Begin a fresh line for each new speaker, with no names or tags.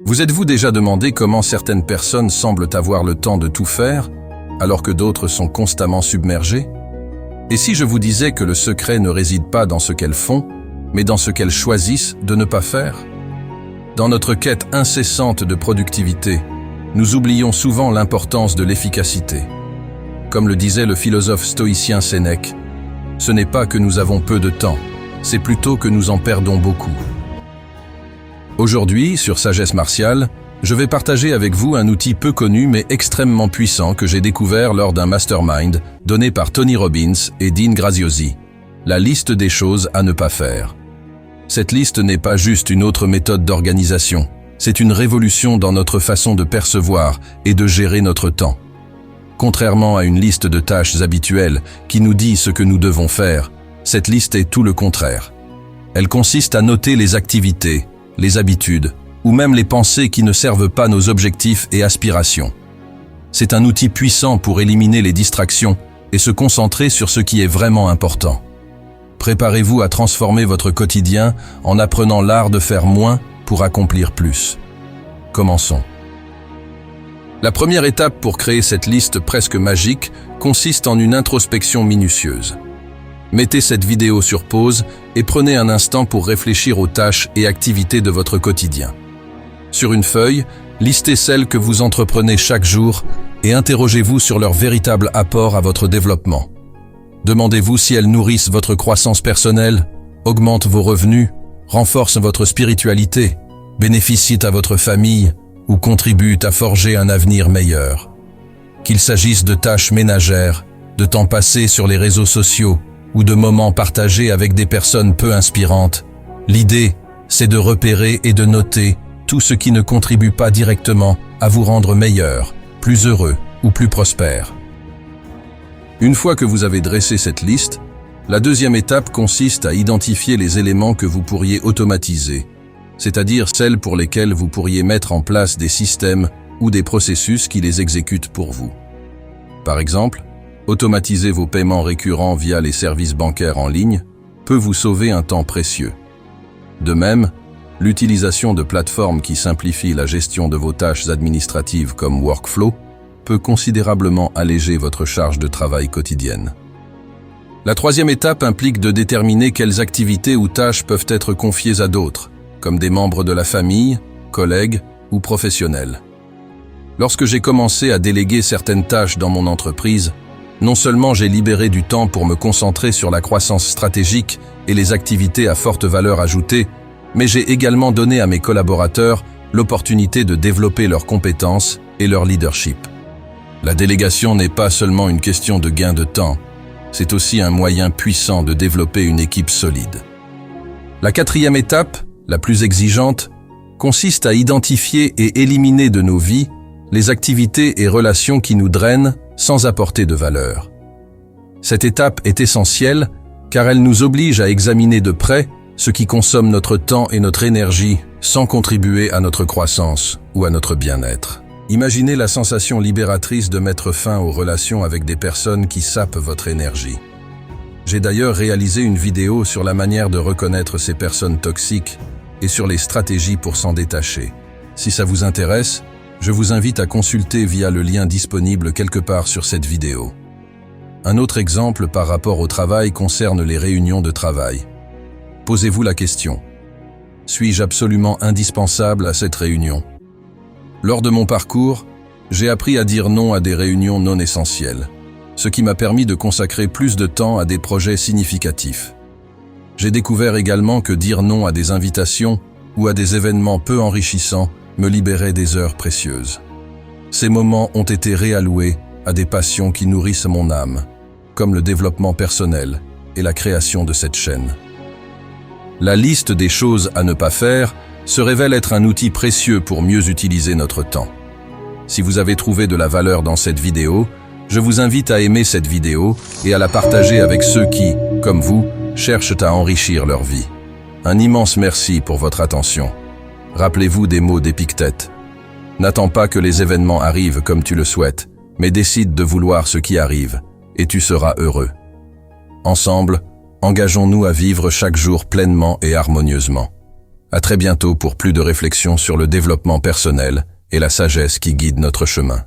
Vous êtes-vous déjà demandé comment certaines personnes semblent avoir le temps de tout faire, alors que d'autres sont constamment submergées? Et si je vous disais que le secret ne réside pas dans ce qu'elles font, mais dans ce qu'elles choisissent de ne pas faire? Dans notre quête incessante de productivité, nous oublions souvent l'importance de l'efficacité. Comme le disait le philosophe stoïcien Sénèque, ce n'est pas que nous avons peu de temps, c'est plutôt que nous en perdons beaucoup. Aujourd'hui, sur Sagesse Martiale, je vais partager avec vous un outil peu connu mais extrêmement puissant que j'ai découvert lors d'un mastermind donné par Tony Robbins et Dean Graziosi, la liste des choses à ne pas faire. Cette liste n'est pas juste une autre méthode d'organisation, c'est une révolution dans notre façon de percevoir et de gérer notre temps. Contrairement à une liste de tâches habituelles qui nous dit ce que nous devons faire, cette liste est tout le contraire. Elle consiste à noter les activités, les habitudes, ou même les pensées qui ne servent pas nos objectifs et aspirations. C'est un outil puissant pour éliminer les distractions et se concentrer sur ce qui est vraiment important. Préparez-vous à transformer votre quotidien en apprenant l'art de faire moins pour accomplir plus. Commençons. La première étape pour créer cette liste presque magique consiste en une introspection minutieuse. Mettez cette vidéo sur pause et prenez un instant pour réfléchir aux tâches et activités de votre quotidien. Sur une feuille, listez celles que vous entreprenez chaque jour et interrogez-vous sur leur véritable apport à votre développement. Demandez-vous si elles nourrissent votre croissance personnelle, augmentent vos revenus, renforcent votre spiritualité, bénéficient à votre famille ou contribuent à forger un avenir meilleur. Qu'il s'agisse de tâches ménagères, de temps passé sur les réseaux sociaux ou de moments partagés avec des personnes peu inspirantes, l'idée, c'est de repérer et de noter tout ce qui ne contribue pas directement à vous rendre meilleur, plus heureux ou plus prospère. Une fois que vous avez dressé cette liste, la deuxième étape consiste à identifier les éléments que vous pourriez automatiser, c'est-à-dire celles pour lesquelles vous pourriez mettre en place des systèmes ou des processus qui les exécutent pour vous. Par exemple, automatiser vos paiements récurrents via les services bancaires en ligne peut vous sauver un temps précieux. De même, l'utilisation de plateformes qui simplifient la gestion de vos tâches administratives comme Workflow peut considérablement alléger votre charge de travail quotidienne. La troisième étape implique de déterminer quelles activités ou tâches peuvent être confiées à d'autres, comme des membres de la famille, collègues ou professionnels. Lorsque j'ai commencé à déléguer certaines tâches dans mon entreprise, non seulement j'ai libéré du temps pour me concentrer sur la croissance stratégique et les activités à forte valeur ajoutée, mais j'ai également donné à mes collaborateurs l'opportunité de développer leurs compétences et leur leadership. La délégation n'est pas seulement une question de gain de temps, c'est aussi un moyen puissant de développer une équipe solide. La quatrième étape, la plus exigeante, consiste à identifier et éliminer de nos vies les activités et relations qui nous drainent sans apporter de valeur. Cette étape est essentielle car elle nous oblige à examiner de près ce qui consomme notre temps et notre énergie sans contribuer à notre croissance ou à notre bien-être. Imaginez la sensation libératrice de mettre fin aux relations avec des personnes qui sapent votre énergie. J'ai d'ailleurs réalisé une vidéo sur la manière de reconnaître ces personnes toxiques et sur les stratégies pour s'en détacher. Si ça vous intéresse, je vous invite à consulter via le lien disponible quelque part sur cette vidéo. Un autre exemple par rapport au travail concerne les réunions de travail. Posez-vous la question: suis-je absolument indispensable à cette réunion? Lors de mon parcours, j'ai appris à dire non à des réunions non essentielles, ce qui m'a permis de consacrer plus de temps à des projets significatifs. J'ai découvert également que dire non à des invitations ou à des événements peu enrichissants me libérait des heures précieuses. Ces moments ont été réalloués à des passions qui nourrissent mon âme, comme le développement personnel et la création de cette chaîne. La liste des choses à ne pas faire se révèle être un outil précieux pour mieux utiliser notre temps. Si vous avez trouvé de la valeur dans cette vidéo, je vous invite à aimer cette vidéo et à la partager avec ceux qui, comme vous, cherchent à enrichir leur vie. Un immense merci pour votre attention. Rappelez-vous des mots d'Épictète. N'attends pas que les événements arrivent comme tu le souhaites, mais décide de vouloir ce qui arrive, et tu seras heureux. Ensemble, engageons-nous à vivre chaque jour pleinement et harmonieusement. À très bientôt pour plus de réflexions sur le développement personnel et la sagesse qui guide notre chemin.